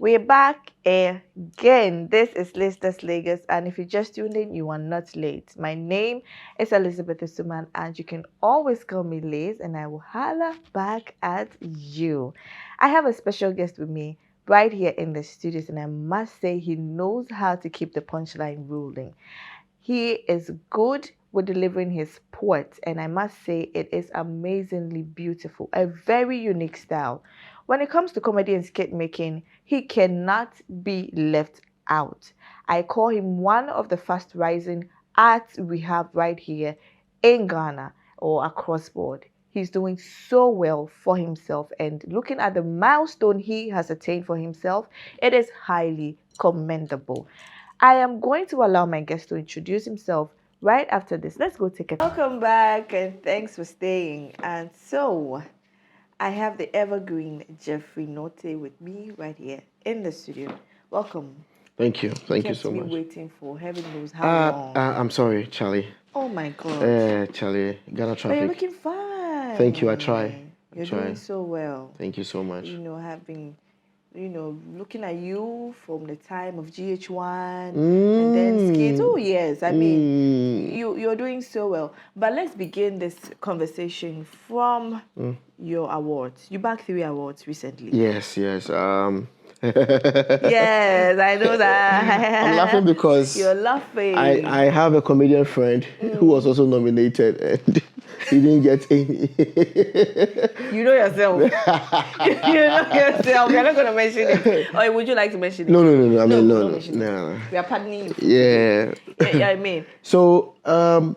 We're back again. This is Liz That's Lagos, and if you just tuned in, you are not late. My name is Elizabeth Suman, and you can always call me Liz, and I will holla back at you. I have a special guest with me right here in the studios, and I must say he knows how to keep the punchline rolling. He is good with delivering his port, and I must say it is amazingly beautiful. A very unique style. When it comes to comedy and skit making, he cannot be left out. I call him one of the fast rising arts we have right here in Ghana or across board. He's doing so well for himself, and looking at the milestone he has attained for himself, it is highly commendable. I am going to allow my guest to introduce himself right after this. Let's go take a welcome back and thanks for staying. And so I have the evergreen Jeffery Nortey with me right here in the studio. Welcome. Thank you. Thank you so Kept me much. waiting for heaven knows how long. I'm sorry, Charlie. Oh my God. Charlie, Ghana But you're traffic. looking fine. Thank you. I try. You're doing so well. Thank you so much. Having looking at you from the time of GH1 and then skits. Oh yes, I mean, you're doing so well. But let's begin this conversation from your awards. You bagged 3 awards recently. Yes. Yes, I know that. I'm laughing because you're laughing. I have a comedian friend who was also nominated and he didn't get any. You know yourself. You know yourself. We're not going to mention it. Or would you like to mention it? No. I mean, no. We are pardoning you. Yeah. I mean. So, an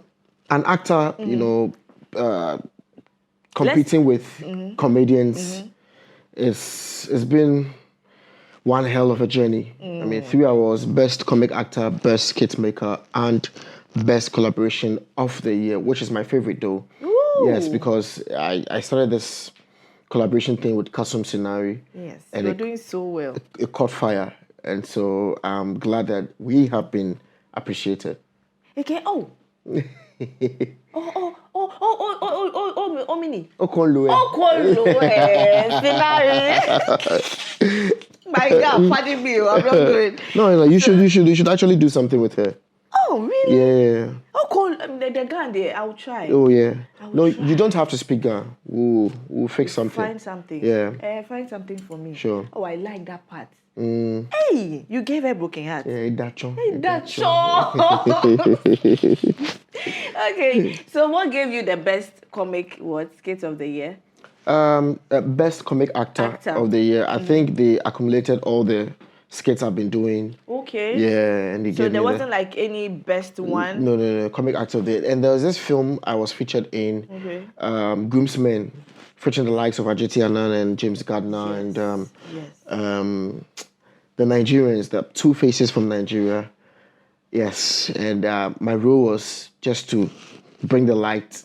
actor, competing with comedians, it's been one hell of a journey. I mean, 3 awards: best comic actor, best skit maker, and best collaboration of the year, which is my favorite though. Ooh. Yes, because I started this collaboration thing with Kasum Sinari. Yes, and you're doing so well. It caught fire, and so I'm glad that we have been appreciated. Okay. Oh. Mini. Sinari. My God, pardon me. I'm not good. No, you should actually do something with her. Oh, really? Yeah. Oh, cool. The gun there, I'll try. Oh, yeah. No, you don't have to speak Ghana. We'll fix something. Find something. Yeah. Find something for me. Sure. Oh, I like that part. Hey, you gave her broken heart. Yeah, that's Okay, so what gave you the best comic skit of the year? Best comic actor of the year. I think they accumulated all the skits I've been doing. Okay. Yeah, and so there wasn't like any best one. No. Comic actor of the year. And there was this film I was featured in. Okay. Groomsmen, featuring the likes of Ajiti Annan and James Gardner and the Nigerians, the 2 faces from Nigeria. Yes, and my role was just to bring the light,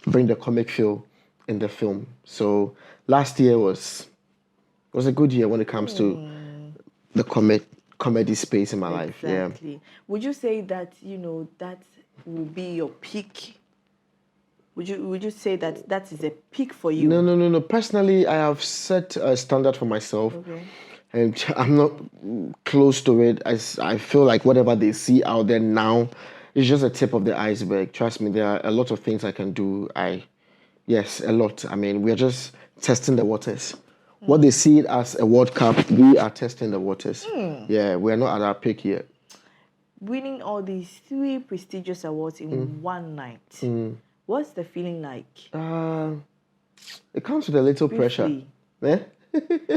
bring the comic feel in the film. So last year was a good year when it comes to the comedy space in my life. Yeah. Would you say that that will be your peak? Would you say that is a peak for you? No. Personally, I have set a standard for myself. Okay. And I'm not close to it. I feel like whatever they see out there now is just a tip of the iceberg. Trust me, there are a lot of things I can do. Yes, a lot. I mean, we're just testing the waters. What they see it as a World Cup, we are testing the waters. Yeah, we're not at our peak yet. Winning all these 3 prestigious awards in one night, what's the feeling like? It comes with a little pressure. Eh?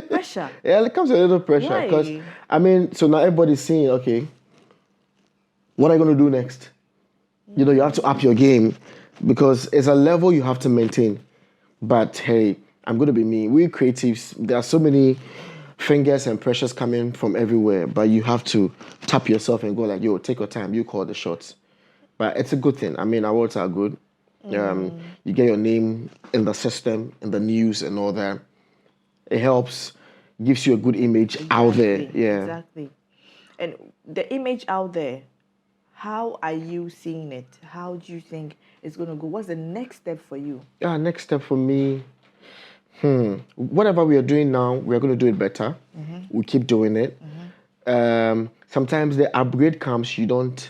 Pressure? Yeah, it comes with a little pressure. Because, I mean, so now everybody's saying, okay, what are you going to do next? You have to up your game because it's a level you have to maintain. But hey, I'm going to be me. We creatives, there are so many fingers and pressures coming from everywhere, but you have to tap yourself and go like, yo, take your time. You call the shots. But it's a good thing. I mean, awards are good. You get your name in the system, in the news and all that. It helps, gives you a good image out there. Yeah. Exactly. And the image out there, how are you seeing it? How do you think it's going to go? What's the next step for you? Next step for me, Whatever we are doing now, we are going to do it better. We keep doing it. Sometimes the upgrade comes, you don't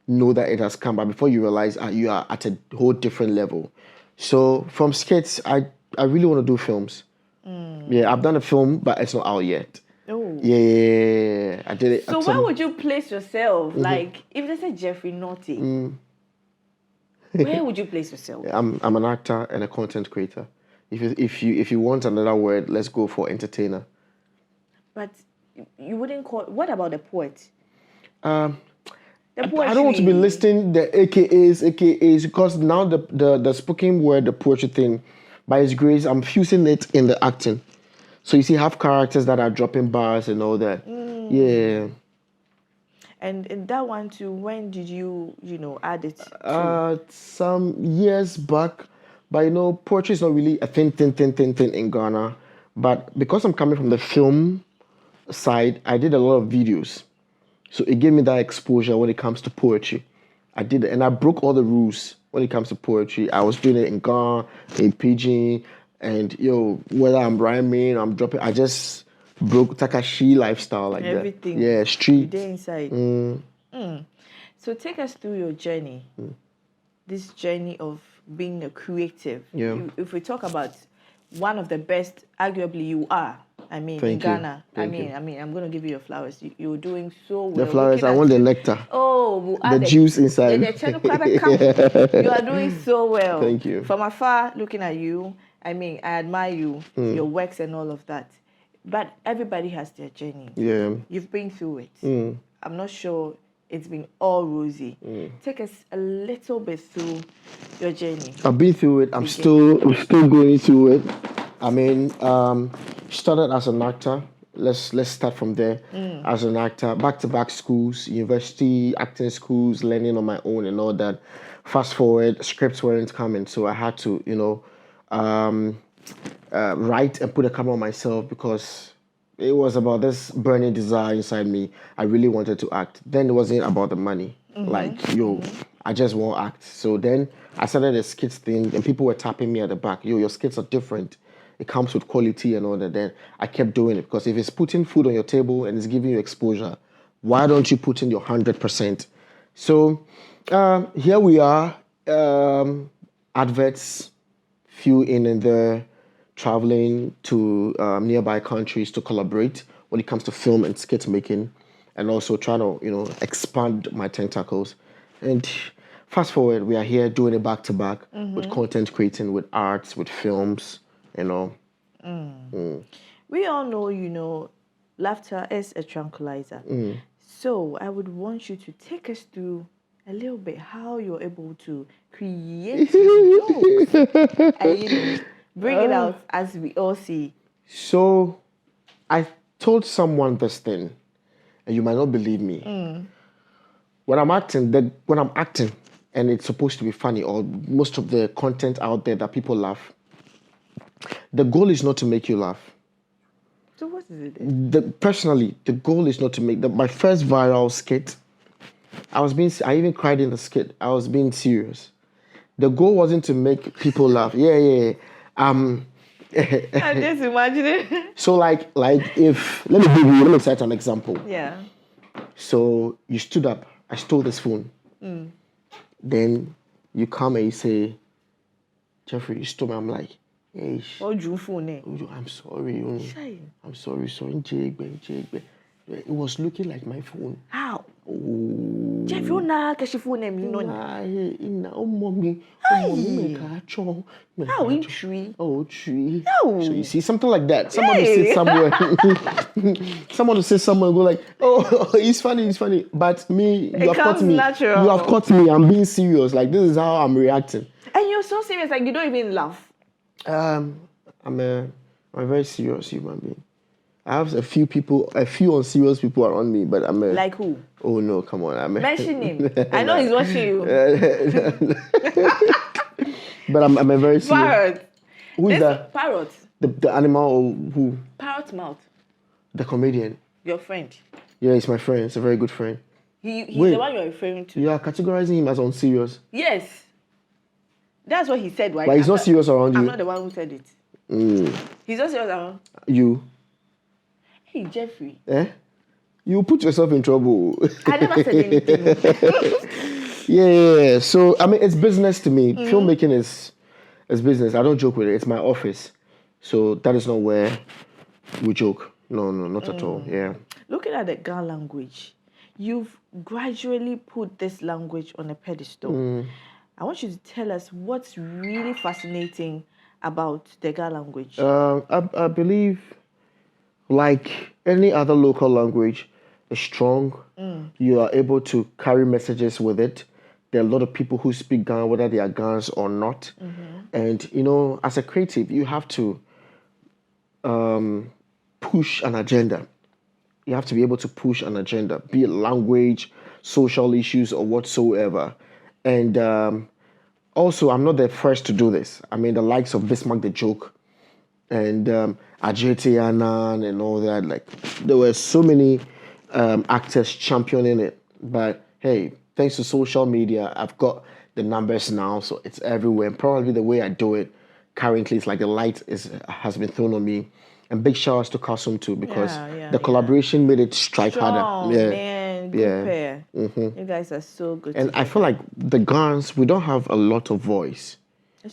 know that it has come, but before you realize you are at a whole different level. So from skits, I really want to do films. Yeah, I've done a film, but it's not out yet. Oh. Yeah, I did it. So where would you place yourself? Like, if they say Jeffery Nortey, where would you place yourself? I'm an actor and a content creator. If you want another word, let's go for entertainer. But you wouldn't call. What about the poet? I don't want to be listing the AKAs because now the spoken word, the poetry thing, by His grace, I'm fusing it in the acting. So you see, have characters that are dropping bars and all that. Yeah. And in that one too, when did you add it to? Some years back, but poetry is not really a thing in Ghana. But because I'm coming from the film side, I did a lot of videos. So it gave me that exposure when it comes to poetry. I did it, and I broke all the rules when it comes to poetry. I was doing it in Ghana, in Pidgin, and whether I'm rhyming, I'm dropping, I just broke Takashi lifestyle like everything. That. Yeah, street. Day inside. So take us through your journey. This journey of being a creative. Yeah. If we talk about one of the best, arguably you are. In Ghana. I'm going to give you your flowers. You're doing so well. The flowers, I want the nectar. Oh, the juice inside. You are doing so well. Thank you. From afar, looking at you, I admire you, your works and all of that. But everybody has their journey. Yeah. You've been through it. I'm not sure it's been all rosy. Take us a little bit through your journey. I've been through it. I'm still going through it. Started as an actor. Let's start from there. As an actor, back-to-back schools, university, acting schools, learning on my own and all that. Fast forward, scripts weren't coming, so I had to, write and put a camera on myself because it was about this burning desire inside me. I really wanted to act. Then it wasn't about the money. I just want to act. So then I started a skits thing, and people were tapping me at the back. Your skits are different. It comes with quality and all that. Then I kept doing it because if it's putting food on your table and it's giving you exposure, why don't you put in your 100%? So here we are, adverts, few in and there, traveling to nearby countries to collaborate when it comes to film and skit making, and also trying to expand my tentacles. And fast forward, we are here doing it back to back with content creating, with arts, with films. We all know, laughter is a tranquilizer. So I would want you to take us through a little bit how you're able to create jokes and bring it out as we all see. So I told someone this thing, and you might not believe me. When I'm acting, and it's supposed to be funny, or most of the content out there that people laugh, the goal is not to make you laugh. So what is it? Personally, the goal is not to make my first viral skit. I even cried in the skit. I was being serious. The goal wasn't to make people laugh. Yeah. I'm just imagining. So let me cite an example. Yeah. So you stood up. I stole this phone. Then you come and you say, Jeffrey, you stole me. I'm like, hey. Oh, you phone? I'm sorry. I'm sorry. Jegbe. It was looking like my phone. How? Oh. Jeff, you na kashi phone em no. Mommy. How in tree? Oh, tree. No. So you see something like that. Somebody sit somewhere. Someone will say somewhere and go like, oh, it's funny. But me, you have caught me. Natural. You have caught me. I'm being serious. Like this is how I'm reacting. And you're so serious, like you don't even laugh. I'm a very serious human being. I have a few unserious people around me, but I'm a... Like who? Oh, no, come on. Mention him. I know he's watching you. But I'm a very serious... Parrot. Who is that? Parrot. The animal or who? Parrot mouth. The comedian. Your friend. Yeah, he's my friend. He's a very good friend. He's the one you're referring to. You are categorizing him as unserious. Yes. That's what he said, right? But he's not serious around you. I'm not the one who said it. He's not serious. You. Hey, Jeffrey. You put yourself in trouble. I never said anything. Yeah. So, I mean, it's business to me. Filmmaking is business. I don't joke with it. It's my office. So, that is not where we joke. No, not at all. Yeah. Looking at the Ga language, you've gradually put this language on a pedestal. I want you to tell us what's really fascinating about the Ga language. I believe, like any other local language, is strong. You are able to carry messages with it. There are a lot of people who speak Ga, whether they are Gans or not. And, as a creative, you have to push an agenda. You have to be able to push an agenda, be it language, social issues, or whatsoever. And also, I'm not the first to do this. I mean, the likes of Bismarck the Joke and Ajete Anan and all that. Like, there were so many actors championing it. But hey, thanks to social media, I've got the numbers now, so it's everywhere. And probably the way I do it currently is like the light has been thrown on me. And big showers to Custom too, because the collaboration made it strike harder. Yeah, man, good pair. You guys are so good. And I feel like the Gans, we don't have a lot of voice.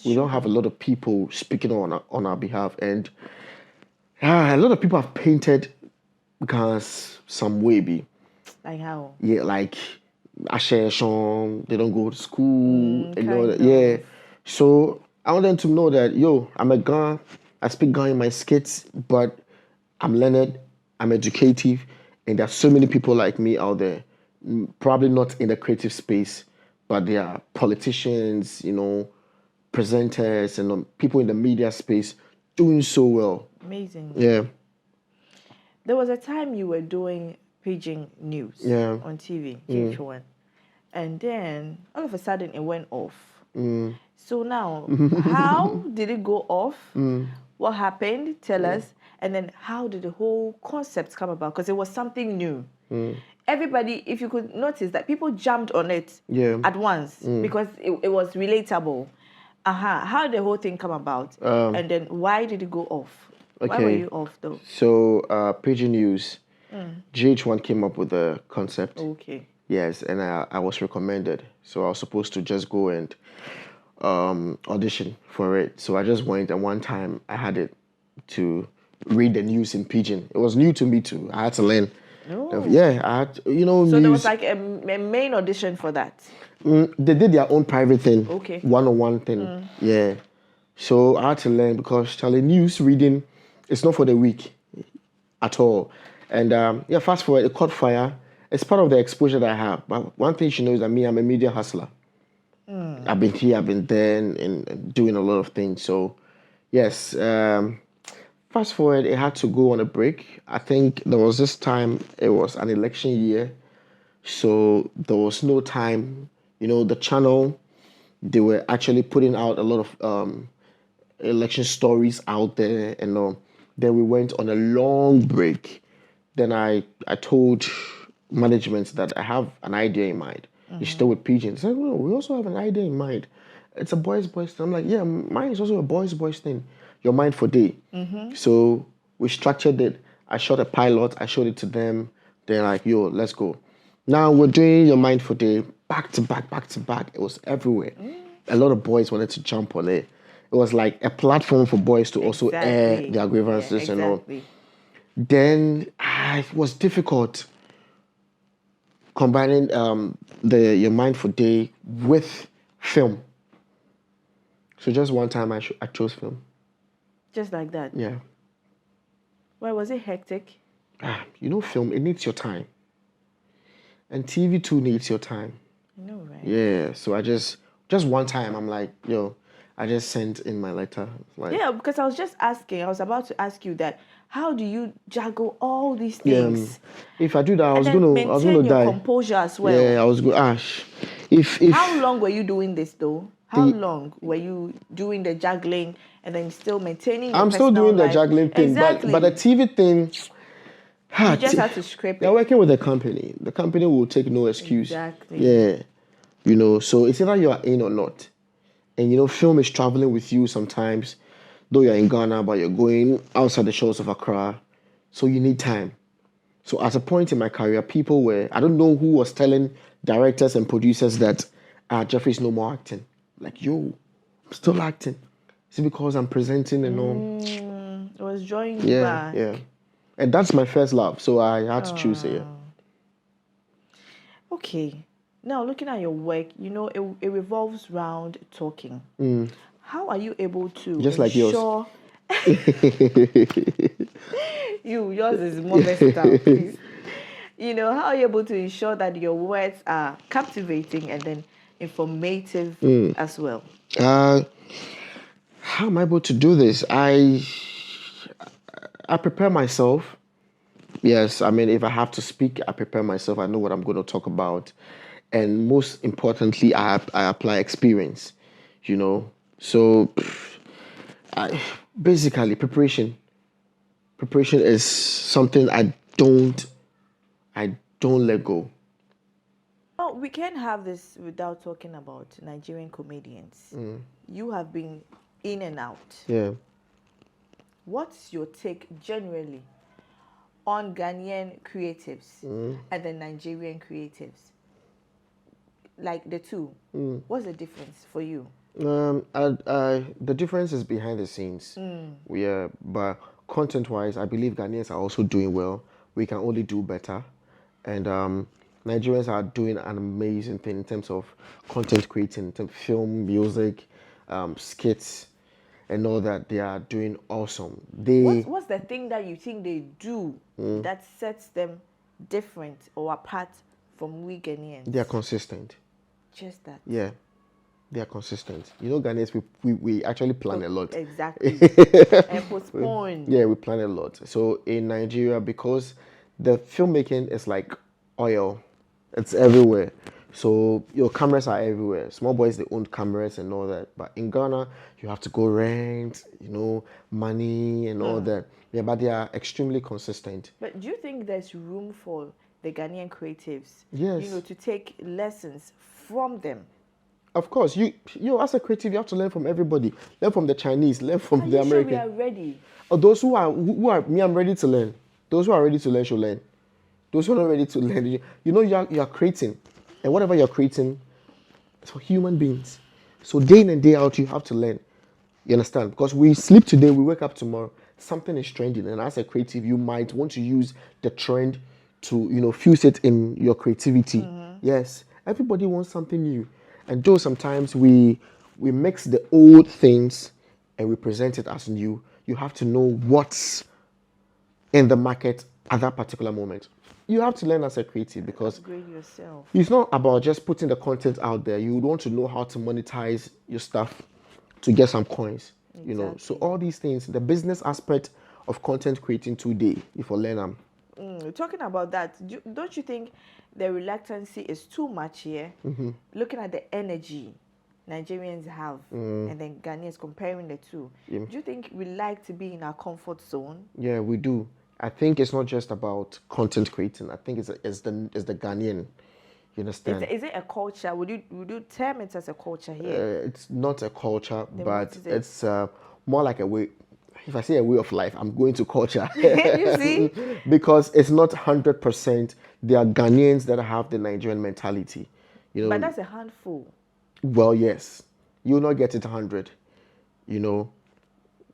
We don't have a lot of people speaking on our behalf, and a lot of people have painted Gans some way. Like how? Yeah, like Asheshon, they don't go to school, and all that. Yeah. So I want them to know that I'm a Gan. I speak Ga in my skits, but I'm learned, I'm educative, and there's so many people like me out there, probably not in the creative space, but they are politicians, presenters, and people in the media space doing so well. Amazing. Yeah. There was a time you were doing Pidgin News on TV, GH1, and then all of a sudden it went off. So now, how did it go off? What happened? Tell us. And then how did the whole concept come about? Because it was something new. Everybody, if you could notice that people jumped on it at once because it was relatable. How did the whole thing come about? And then why did it go off? Okay. Why were you off though? So, Pidgin News, GH1 came up with the concept. Okay. Yes, and I was recommended. So I was supposed to just go and audition for it. So I just went, and one time I had it to read the news in Pidgin. It was new to me too. I had to learn. Yeah, I had, So news. there was like a main audition for that? They did their own private thing. Okay. One-on-one thing. Yeah. So I had to learn because Charlie, news reading, it's not for the weak at all. And fast forward, it caught fire. It's part of the exposure that I have. But one thing you should know is that I'm a media hustler. I've been here, I've been there, and doing a lot of things. So, yes, fast forward, it had to go on a break. I think there was this time, it was an election year. So there was no time. The channel, they were actually putting out a lot of election stories out there. And then we went on a long break. Then I told management that I have an idea in mind. You still with Pidgin? They said, well, we also have an idea in mind. It's a boys thing. I'm like, yeah, mine is also a boys thing. Your Mind for Day. So we structured it. I shot a pilot. I showed it to them. They're like, let's go. Now we're doing Your Mind for Day back to back. It was everywhere. A lot of boys wanted to jump on it. It was like a platform for boys to also air their grievances and all. Then it was difficult combining Your Mind for Day with film. So just one time I chose film. Just like that? Yeah. Why was it hectic? Film, it needs your time. And TV too needs your time. I know, right? Yeah. So I just one time, I'm like, I just sent in my letter. Because I was about to ask you that. How do you juggle all these things? If I do that, I was gonna die. Maintain your composure as well. Yeah, I was going. If how long were you doing this though? How long were you doing the juggling and then still maintaining your I'm still doing the juggling thing, exactly. but the TV thing, you just have to scrape it. You're working with a company. The company will take no excuse. Exactly. Yeah. So it's either you are in or not. And film is traveling with you sometimes. though you're in Ghana, but you're going outside the shores of Accra. So you need time. So at a point in my career, people were, I don't know who was telling directors and producers that Jeffrey's no more acting. Like, yo, I'm still acting. Is it because I'm presenting and all? It was drawing you back. Yeah. And that's my first love, so I had to choose it. Okay. Now, looking at your work, it revolves around talking. How are you able to Just ensure... yours is more messed up, please. How are you able to ensure that your words are captivating and then informative as well? How am I able to do this? I prepare myself. Yes, I mean, if I have to speak, I prepare myself. I know what I'm going to talk about. And most importantly, I apply experience, So basically, preparation is something I don't let go. Oh, we can't have this without talking about Nigerian comedians. You have been in and out. Yeah. What's your take generally on Ghanaian creatives and the Nigerian creatives? Like the two. What's the difference for you? The difference is behind the scenes. Yeah, but content-wise, I believe Ghanaians are also doing well. We can only do better, and Nigerians are doing an amazing thing in terms of content creating, in terms of film, music, skits, and all that. They are doing awesome. What's the thing that you think they do that sets them different or apart from we Ghanaians? They are consistent. Just that. Yeah. They are consistent. Ghanaians, we actually plan a lot. Exactly. And postpone. Yeah, we plan a lot. So in Nigeria, because the filmmaking is like oil, it's everywhere. So your cameras are everywhere. Small boys, they own cameras and all that. But in Ghana, you have to go rent, money and all that. Yeah, but they are extremely consistent. But do you think there's room for the Ghanaian creatives? Yes. To take lessons from them? Of course, you as a creative, you have to learn from everybody. Learn from the Chinese, learn from the American. Sure we are ready? Those who are me, I'm ready to learn. Those who are ready to learn should learn. Those who are not ready to learn, you are creating, and whatever you're creating, it's for human beings. So day in and day out, you have to learn. You understand? Because we sleep today, we wake up tomorrow. Something is trending, and as a creative, you might want to use the trend to fuse it in your creativity. Yes, everybody wants something new. And though sometimes we mix the old things and we present it as new, you have to know what's in the market at that particular moment. You have to learn as a creative because upgrade yourself. It's not about just putting the content out there. You want to know how to monetize your stuff to get some coins. Exactly. So all these things, the business aspect of content creating today, if you learn them. Talking about that, don't you think the reluctancy is too much here? Looking at the energy Nigerians have and then Ghanaians, comparing the two. Do you think we like to be in our comfort zone? Yeah, we do. I think it's not just about content creating. I think it's the Ghanaian. You understand? Is it a culture? Would you term it as a culture here? It's not a culture, but it's more like a way. If I say a way of life, I'm going to culture. You see? Because it's not 100%. There are Ghanaians that have the Nigerian mentality. But that's a handful. Well, yes. You'll not get it 100.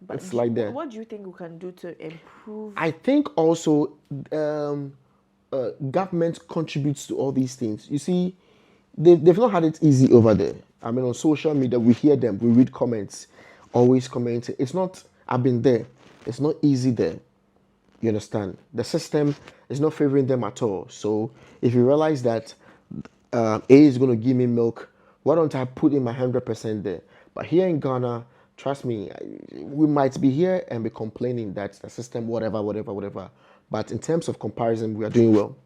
But it's like that. What do you think we can do to improve? I think also government contributes to all these things. You see, they've not had it easy over there. I mean, on social media, we hear them, we read comments, always commenting. It's not, I've been there. It's not easy there. You understand? The system is not favoring them at all. So if you realize that A is going to give me milk, why don't I put in my 100% there? But here in Ghana, trust me, we might be here and be complaining that the system, whatever. But in terms of comparison, we are doing well.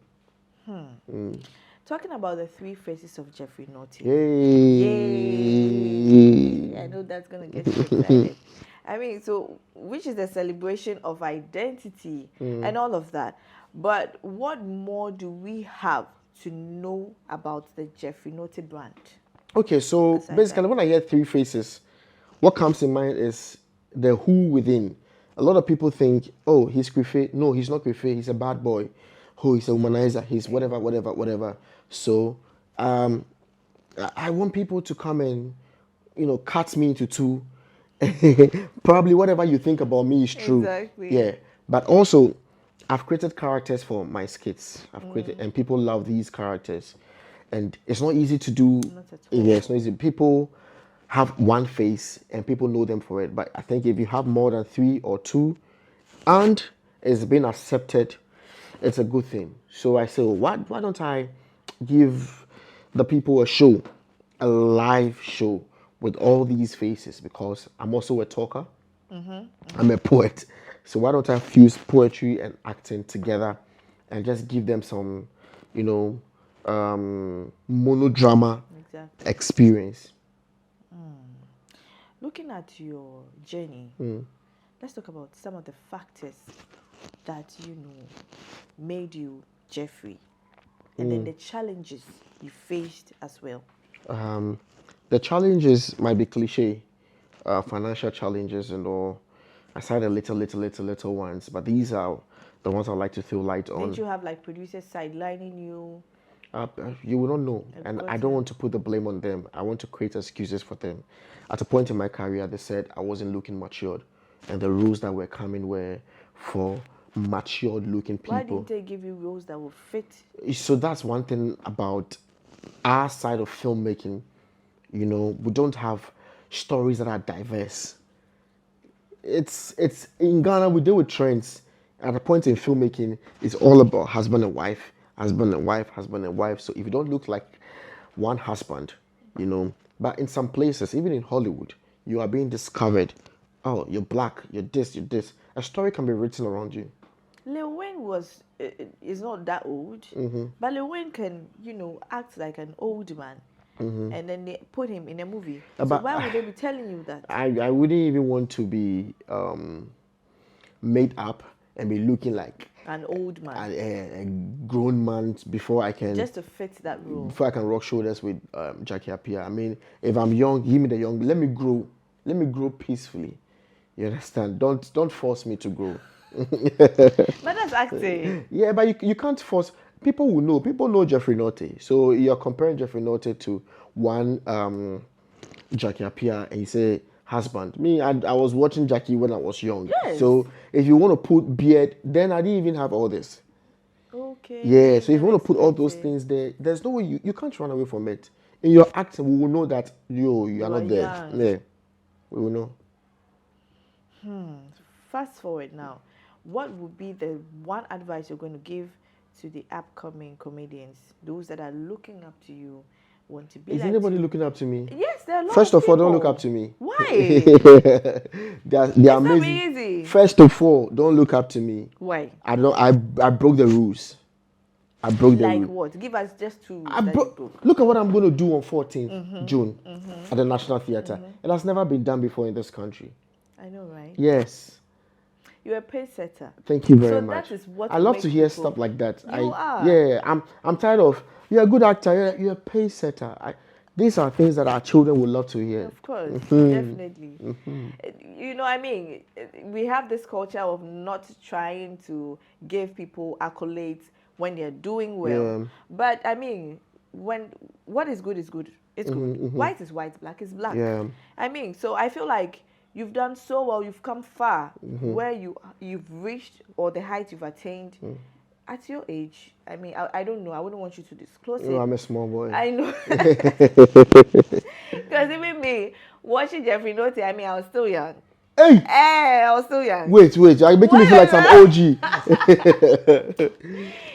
Talking about the 3 faces of Jeffery Nortey. Yay! I know that's going to get you excited. I mean, so which is the celebration of identity and all of that. But what more do we have to know about the Jeffery Nortey brand? Okay, so basically when I hear 3 faces, what comes in mind is the who within. A lot of people think, oh, he's Krife. No, he's not Krife. He's a bad boy. Oh, he's a womanizer. He's whatever, whatever, whatever. So, I want people to come and, cut me into two. Probably whatever you think about me is true. Exactly. Yeah. But also, I've created characters for my skits. I've created, and people love these characters. And it's not easy to do. Not at all. Yeah, it's not easy. People have one face and people know them for it. But I think if you have more than 3 or 2 and it's been accepted, it's a good thing. So I say, why don't I give the people a show, a live show with all these faces? Because I'm also a talker. I'm a poet. So why don't I fuse poetry and acting together and just give them some, monodrama experience? Looking at your journey, let's talk about some of the factors that made you Jeffery, and then the challenges you faced as well. The challenges might be cliche, financial challenges and all. Aside the little ones, but these are the ones I'd like to throw light on. Did you have like producers sidelining you? You will not know, and I don't want to put the blame on them. I want to create excuses for them. At a point in my career, they said I wasn't looking matured, and the rules that were coming were for matured-looking people. Why didn't they give you roles that would fit? So that's one thing about our side of filmmaking. We don't have stories that are diverse. It's in Ghana we deal with trends. At a point in filmmaking, it's all about husband and wife, husband and wife, husband and wife. So if you don't look like one husband, but in some places, even in Hollywood, you are being discovered. Oh, you're black, you're this, you're this. A story can be written around you. Lil Wayne is not that old, but Lil Wayne can, act like an old man. And then they put him in a movie. So why would they be telling you that? I wouldn't even want to be made up and be looking like an old man, a grown man before I can just to fit that role. Before I can rock shoulders with Jackie Appiah. I mean, if I'm young, give me the young. Let me grow peacefully. You understand? Don't force me to grow. But that's acting. Yeah, but you can't force. People will know. People know Jeffery Nortey. So you're comparing Jeffery Nortey to one Jackie Appiah, and you say husband. Me, I was watching Jackie when I was young. Yes. So if you want to put beard, then I didn't even have all this. Okay. Yeah. So if you want to put all those things there, there's no way you can't run away from it. In your acting, we will know that you are not there. Young. Yeah. We will know. Fast forward now. What would be the one advice you're going to give to the upcoming comedians, those that are looking up to you, want to be Is anybody looking up to me? Yes, there are a lot First of all, don't look up to me. Why? they are amazing. Not easy. First of all, don't look up to me. Why? I broke the rules. I broke the rules. Like what? Give us just 2 rules. Look at what I'm going to do on 14th June at the National Theatre. It has never been done before in this country. I know, right? Yes. You're a pace setter. Thank you very much. That is what I love to hear stuff like that. You are. Yeah, I'm tired of, you're a good actor, you're a pace setter. These are things that our children would love to hear. Of course, definitely. I mean, we have this culture of not trying to give people accolades when they're doing well. Yeah. But I mean, what is good is good. It's good. White is white, black is black. Yeah. I mean, so I feel like you've done so well, you've come far where you've reached or the height you've attained. At your age, I mean, I don't know. I wouldn't want you to disclose it. I'm a small boy. I know. Because even me, watching Jeffery Nortey, I mean, I was still young. Hey! I was still young. Wait. You're making me feel like some OG.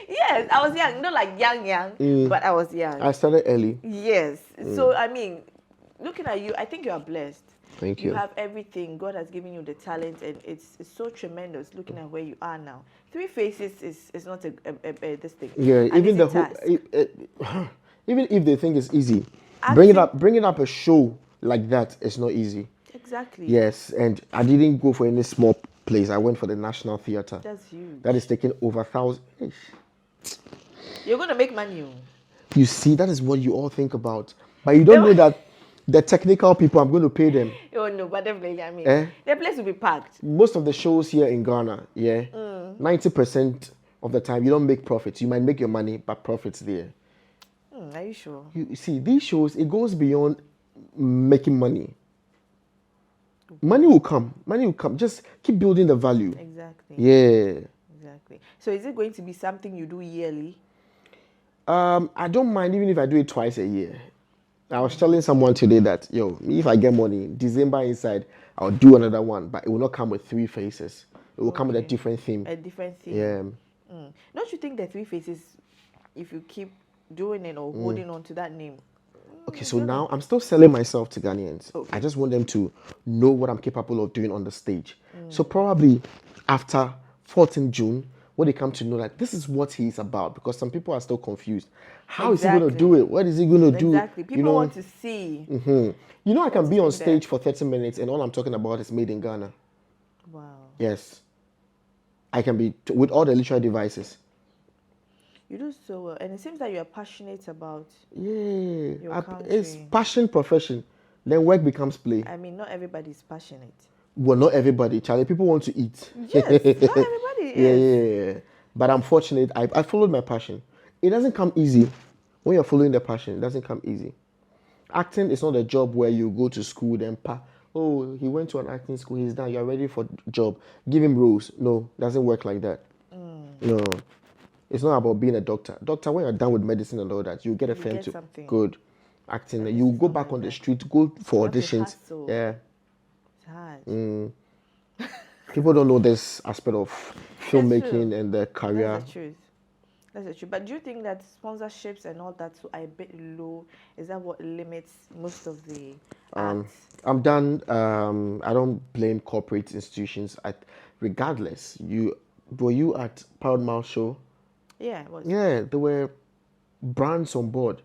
Yes, I was young. Not like young, but I was young. I started early. Yes. So, I mean, looking at you, I think you are blessed. Thank you. You have everything. God has given you the talent, and it's so tremendous looking at where you are now. 3 faces is not a this thing. Yeah, even the whole, even if they think it's easy, bringing up a show like that is not easy. Exactly. Yes, and I didn't go for any small place. I went for the National Theatre. That's huge. That is taking over 1,000. You're gonna make money. You see, that is what you all think about, but you don't know that The technical people, I'm going to pay them. Oh no, but definitely, I mean, the place will be packed. Most of the shows here in Ghana, 90% of the time you don't make profits. You might make your money, but profits there. Are you sure? You see, these shows, it goes beyond making money. Money will come. Money will come. Just keep building the value. Exactly. Yeah. Exactly. So is it going to be something you do yearly? I don't mind even if I do it twice a year. I was telling someone today that, if I get money, December inside, I'll do another one, but it will not come with 3 faces. It will come with a different theme. A different theme. Yeah. Don't you think the 3 faces, if you keep doing it or holding on to that name? Okay, so now I'm still selling myself to Ghanaians. Okay. I just want them to know what I'm capable of doing on the stage. So probably after 14 June, when they come to know that this is what he's about, because some people are still confused. How is he going to do it? What is he going to do? Exactly. People want to see. I can be on stage for 30 minutes and all I'm talking about is made in Ghana. Wow. Yes. I can be with all the literary devices. You do so well, and it seems that you are passionate about your country. It's passion, profession. Then work becomes play. I mean, not everybody is passionate. Well, not everybody, Charlie. People want to eat. Yes, not everybody is. Yeah. But I'm fortunate. I followed my passion. It doesn't come easy. When you're following the passion, it doesn't come easy. Acting is not a job where you go to school, then he went to an acting school, he's done, you're ready for job. Give him roles. No, it doesn't work like that. No. It's not about being a doctor. Doctor, when you're done with medicine and all that, you get a fame to good acting. You go back on the street, go for auditions. Yeah. It's hard. People don't know this aspect of filmmaking and the career. That's the truth. That's the truth. But do you think that sponsorships and all that are a bit low? Is that what limits most of the acts? I'm done. I don't blame corporate institutions. Regardless, were you at Paramount show? Yeah, it was. Yeah, there were brands on board.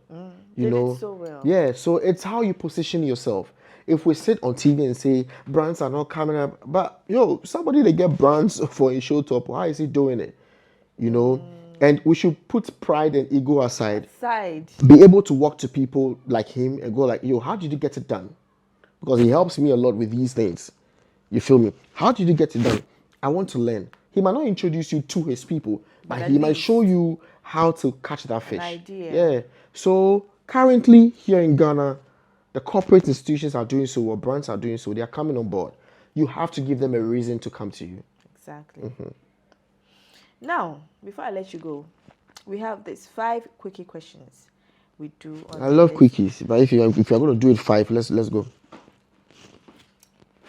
They did so well. Yeah, so it's how you position yourself. If we sit on TV and say brands are not coming up, but somebody they get brands for a show top, how is he doing it? And we should put pride and ego aside. Be able to walk to people like him and go like, how did you get it done? Because he helps me a lot with these things. You feel me? How did you get it done? I want to learn. He might not introduce you to his people, but he might show you how to catch that fish. An idea. Yeah. So currently here in Ghana, the corporate institutions are doing so, or brands are doing so. They are coming on board. You have to give them a reason to come to you. Exactly. Now, before I let you go, we have these 5 quickie questions we do. I love quickies, but if you're going to do it 5, let's go.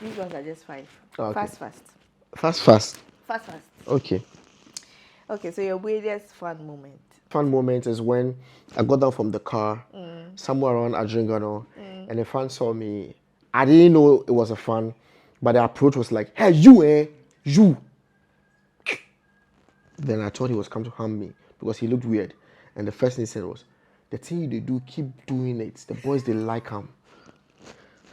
These ones are just 5. Okay. Fast. Fast. Okay. Okay, so your weirdest fun moment. Fun moment is when I got down from the car, somewhere around Adringano, and a fan saw me. I didn't know it was a fan, but the approach was like, "Hey, you." Then I thought he was coming to harm me because he looked weird. And the first thing he said was, "The thing you do, keep doing it. The boys, they like him."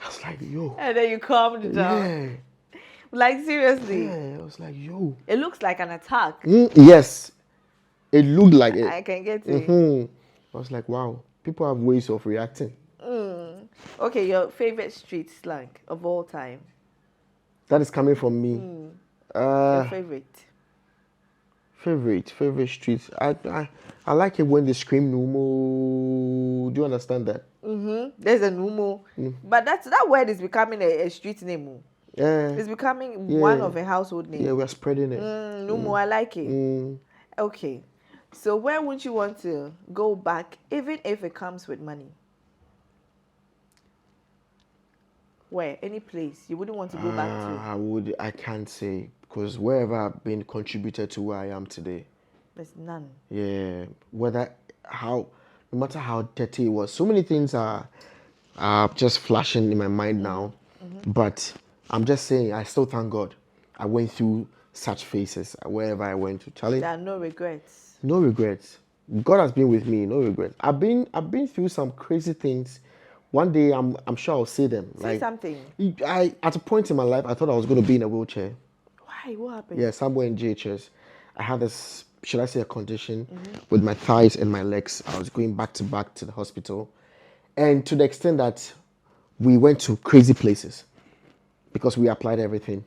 I was like, yo. And then you calmed down. Yeah. Like, seriously? Yeah, I was like, yo. It looks like an attack. Yes. It looked like it. I can get it. I was like, wow. People have ways of reacting. Okay, your favorite street slang of all time? That is coming from me. Your favorite? Favorite street. I like it when they scream Numo. Do you understand that? There's a Numo. But that word is becoming a street name. Yeah. It's becoming one of a household name. Yeah, we're spreading it. Numo, I like it. Okay. So where would you want to go back, even if it comes with money? Where? Any place you wouldn't want to go back to? I can't say, because wherever I've been contributed to where I am today. There's none. Yeah. No matter how dirty it was, so many things are just flashing in my mind now. But I'm just saying, I still thank God. I went through such phases wherever I went to. Charlie, there are no regrets. No regrets. God has been with me. No regrets. I've been through some crazy things. One day, I'm sure I'll say them. Say something. At a point in my life, I thought I was going to be in a wheelchair. Why? What happened? Yeah, somewhere in JHS. I had this, should I say, a condition with my thighs and my legs. I was going back to back to the hospital. And to the extent that we went to crazy places because we applied everything.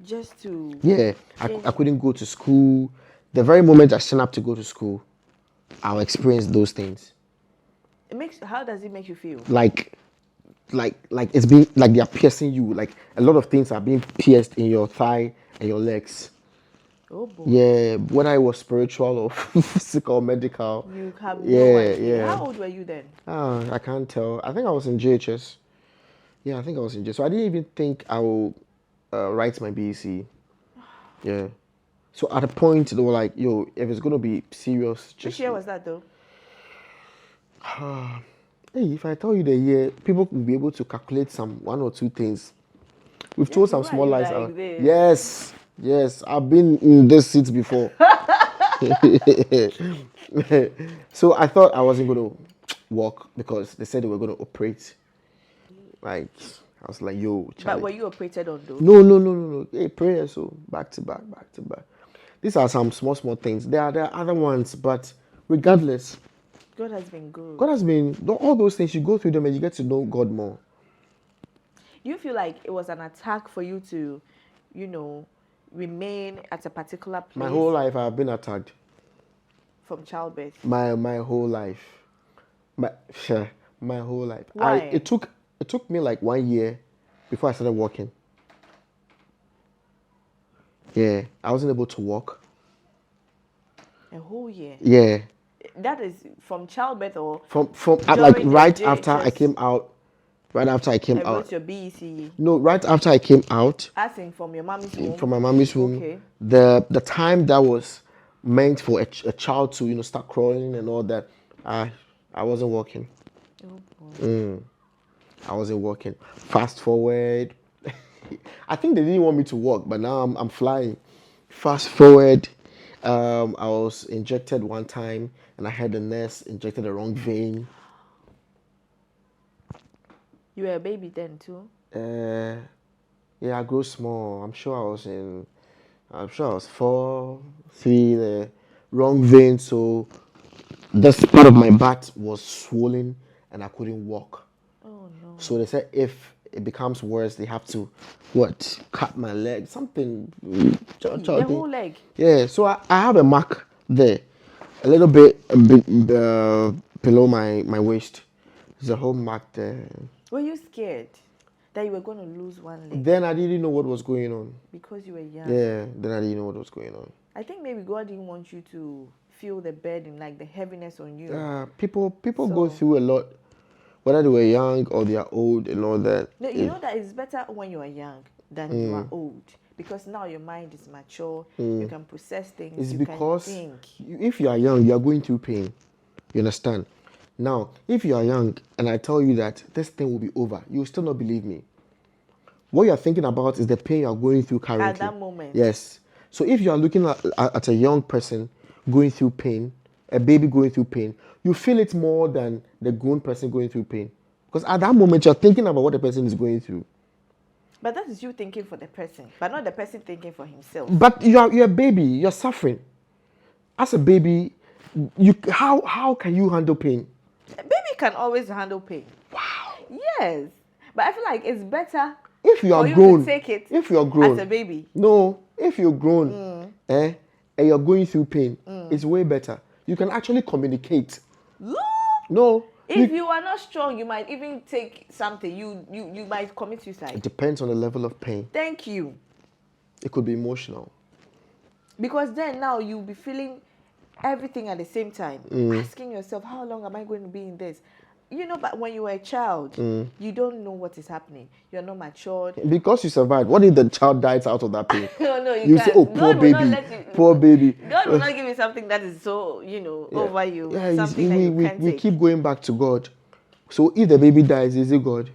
Just to... Yeah, I couldn't go to school. The very moment I signed up to go to school, I'll experience those things. How does it make you feel? Like it's being, like they're piercing you. Like a lot of things are being pierced in your thigh and your legs. Oh boy. Yeah, whether it was spiritual or physical or medical. You have no idea. Yeah. How old were you then? I can't tell. I think I was in JHS. Yeah, I think I was in JHS. So I didn't even think I will write my BEC. Yeah. So at a point they were like, "Yo, if it's gonna be serious, just..." Which year was that though? Hey, if I tell you the year, people will be able to calculate some one or two things. We've told some small lies out. Yes, I've been in this seat before. So I thought I wasn't going to work because they said they were going to operate. Like, I was like, yo, Charlie. But were you operated on though? No. Hey, prayer, so back to back. These are some small things. There are other ones, but regardless, God has been good. God has been, all those things, you go through them and you get to know God more. You feel like it was an attack for you to, remain at a particular place? My whole life I've been attacked. From childbirth? My whole life. My whole life. Why? It took me like 1 year before I started working. Yeah, I wasn't able to walk. A whole year? Yeah. That is from childbirth or from like right after I came out. Right after I came out. What's your BEC? No, right after I came out. Asking from your mommy's womb. From my mommy's womb. Okay. The time that was meant for a child to start crawling and all that, I wasn't working. Oh boy. I wasn't working. Fast forward. I think they didn't want me to work, but now I'm flying. Fast forward. I was injected one time and I had the nurse injected the wrong vein. You were a baby then too? Yeah, I grew small. I'm sure I was 4, 3, the wrong vein, so this part of my butt was swollen and I couldn't walk. Oh no. So they said if it becomes worse, they have to cut my leg, something. The whole leg? Yeah, so I have a mark there, a little bit below my waist. There's a whole mark there. Were you scared that you were going to lose one leg? Then I didn't know what was going on. Because you were young? Yeah, then I didn't know what was going on. I think maybe God didn't want you to feel the burden, like the heaviness on you. People go through a lot, whether they were young or they are old and all that. No, you know that it's better when you are young than you are old. Because now your mind is mature, you can process things, it's you because can think. If you are young, you are going through pain. You understand? Now, if you are young and I tell you that this thing will be over, you will still not believe me. What you are thinking about is the pain you are going through currently. At that moment. Yes. So if you are looking at a young person going through pain, a baby going through pain, you feel it more than the grown person going through pain. Because at that moment, you're thinking about what the person is going through. But that is you thinking for the person, but not the person thinking for himself. But you're a baby, you're suffering. As a baby, how can you handle pain? A baby can always handle pain. Wow. Yes. But I feel like it's better if you are for grown, you to take it if you're grown as a baby. No, if you're grown and you're going through pain, it's way better. You can actually communicate. No. If you are not strong, you might even take something. You might commit suicide. It depends on the level of pain. Thank you. It could be emotional. Because then now you'll be feeling everything at the same time. Asking yourself, how long am I going to be in this? But when you were a child, you don't know what is happening. You're not matured. Because you survived. What if the child dies out of that pain? No, you can't. say, oh, poor baby. Poor baby. God will not give you something that is so, over you. Yeah, something that you can't we take. keep going back to God. So if the baby dies, is it God?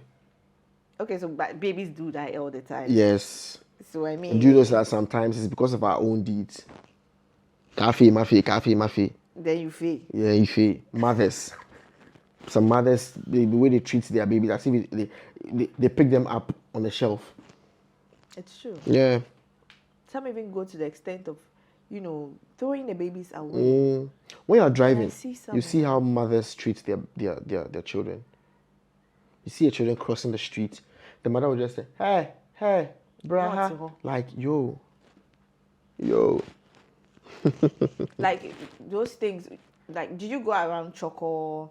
Okay, so babies do die all the time. Yes. So I mean. Do you know that sometimes it's because of our own deeds? Kafi. Then you fail. Yeah, you fail. Mothers. Some mothers, the way they treat their babies, as if they pick them up on the shelf. It's true. Yeah. Some even go to the extent of, throwing the babies away. When you're driving, you see how mothers treat their children. You see a children crossing the street, the mother will just say, hey, hey, braha. Like, yo. Like those things, like, did you go around Choco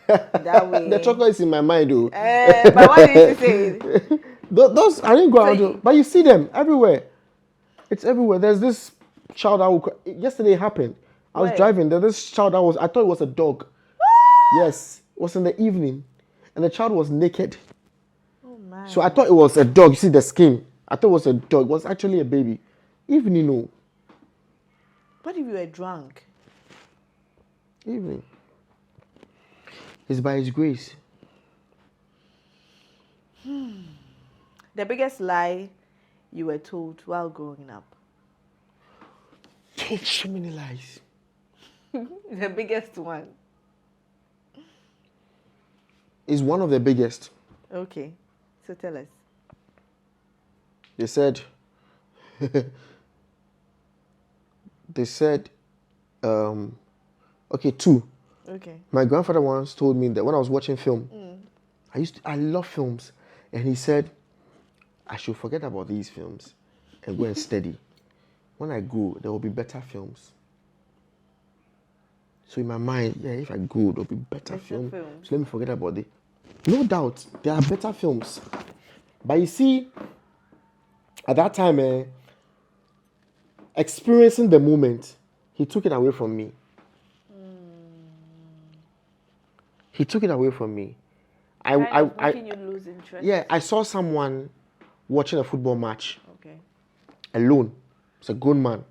that way? The chocolate is in my mind, though. But what did you say? Those, I didn't go around, but you see them everywhere. It's everywhere. There's this child that yesterday it happened. I was driving. There's this child I thought it was a dog. Yes, it was in the evening, and the child was naked. Oh man! So I thought it was a dog. You see the skin. I thought it was a dog. It was actually a baby. Evening, no. What if you were drunk? Evening. It's by His grace. The biggest lie you were told while growing up? Told so many lies. The biggest one. Is one of the biggest. Okay, so tell us. They said, okay, two. Okay. My grandfather once told me that when I was watching film, I love films, and he said, I should forget about these films and go and study. When I go, there will be better films. So in my mind, yeah, if I go, there will be better films. So let me forget about it. No doubt, there are better films. But you see, at that time, experiencing the moment, he took it away from me. He took it away from me. Making you lose interest. Yeah, I saw someone watching a football match. Okay. Alone. It's a grown man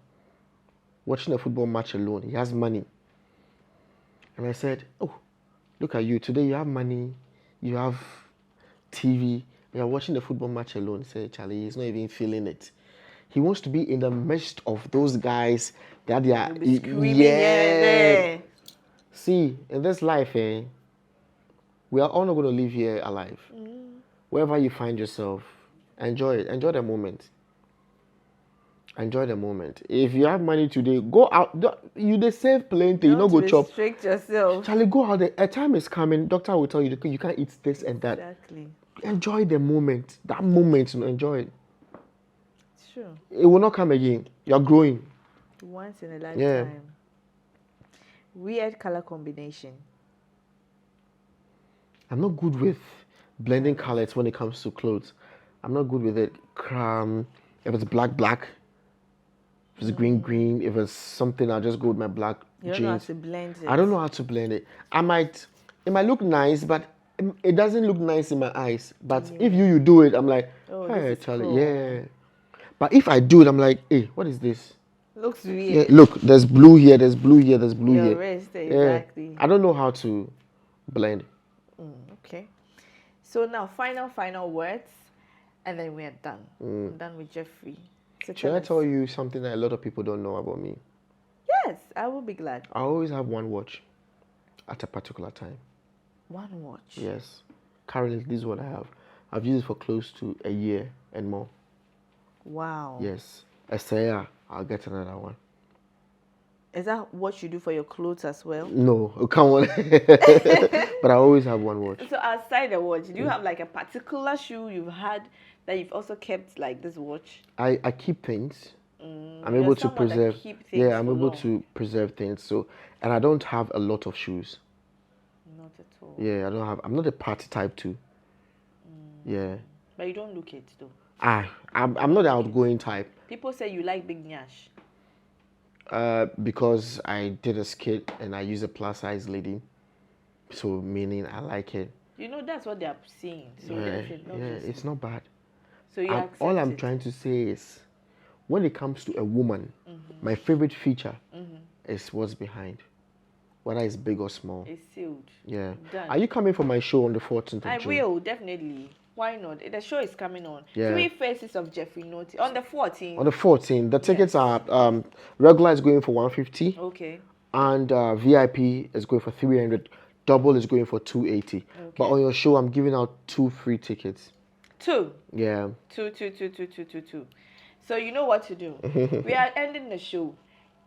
watching a football match alone. He has money. And I said, oh, look at you. Today you have money. You have TV. You are watching the football match alone. Say, Charlie, he's not even feeling it. He wants to be in the midst of those guys that they are screaming there. See, in this life, we are all not going to live here alive. Wherever you find yourself, enjoy it. Enjoy the moment. Enjoy the moment. If you have money today, go out. You they save plenty. You know, go chop. Restrict yourself. Charlie, go out there. A time is coming. Doctor will tell you you can't eat this and that. Exactly. Enjoy the moment. That moment, enjoy it. It's true. It will not come again. You're growing. Once in a lifetime. Yeah. Weird color combination. I'm not good with blending colors when it comes to clothes. I'm not good with it. If it's black. If it's green. If it's something, I'll just go with my black jeans. You don't know how to blend it. I don't know how to blend it. It might look nice, but it doesn't look nice in my eyes. But if you do it, I'm like, hey, Charlie, cool. Yeah. But if I do it, I'm like, hey, what is this? Looks weird. Yeah, look, there's blue here, there's blue here, there's blue here. Wrist, exactly. Yeah. I don't know how to blend. Okay. So now, final words, and then we are done. I'm done with Jeffrey. So should I tell you something that a lot of people don't know about me? Yes, I will be glad. I always have one watch at a particular time. One watch? Yes. Currently, this is what I have. I've used it for close to a year and more. Wow. Yes. I say, I'll get another one. Is that what you do for your clothes as well? No, come on. But I always have one watch. So outside the watch, do you have like a particular shoe you've had that you've also kept like this watch? I keep things. I'm able to preserve. Yeah, I'm able to preserve things. So, and I don't have a lot of shoes. Not at all. Yeah, I'm not a party type too. Yeah. But you don't look it though. I'm not the outgoing type. People say you like big nyash. Because I did a skit and I use a plus size lady, so meaning I like it. You know that's what they are seeing. So it's not bad. So you accept all I'm trying to say is, when it comes to a woman, my favorite feature is what's behind, whether it's big or small. It's sealed. Yeah. Done. Are you coming for my show on the 14th of June? I will, definitely. Why not? The show is coming on. Yeah. 3 Faces of Jeffery Nortey on the 14th. On the 14th. The tickets are, regular is going for 150. Okay. And VIP is going for 300. Double is going for 280. Okay. But on your show, I'm giving out 2 free tickets. 2? Yeah. 2. So you know what to do. We are ending the show.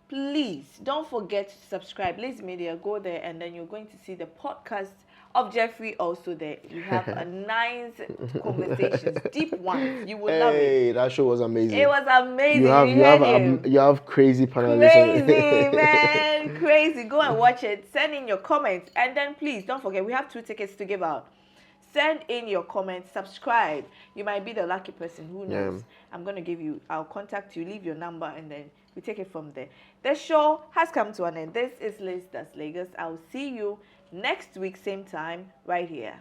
Please don't forget to subscribe. Lizmedia, go there and then you're going to see the podcast of Jeffrey also there. We have a nice conversations, deep ones. You will love it. Hey, that show was amazing. It was amazing. You have crazy panelists. Crazy, man. Crazy. Go and watch it. Send in your comments. And then please don't forget, we have 2 tickets to give out. Send in your comments, subscribe. You might be the lucky person. Who knows? Yeah. I'll contact you, leave your number, and then we take it from there. The show has come to an end. This is Liz, that's Lagos. I'll see you next week, same time, right here.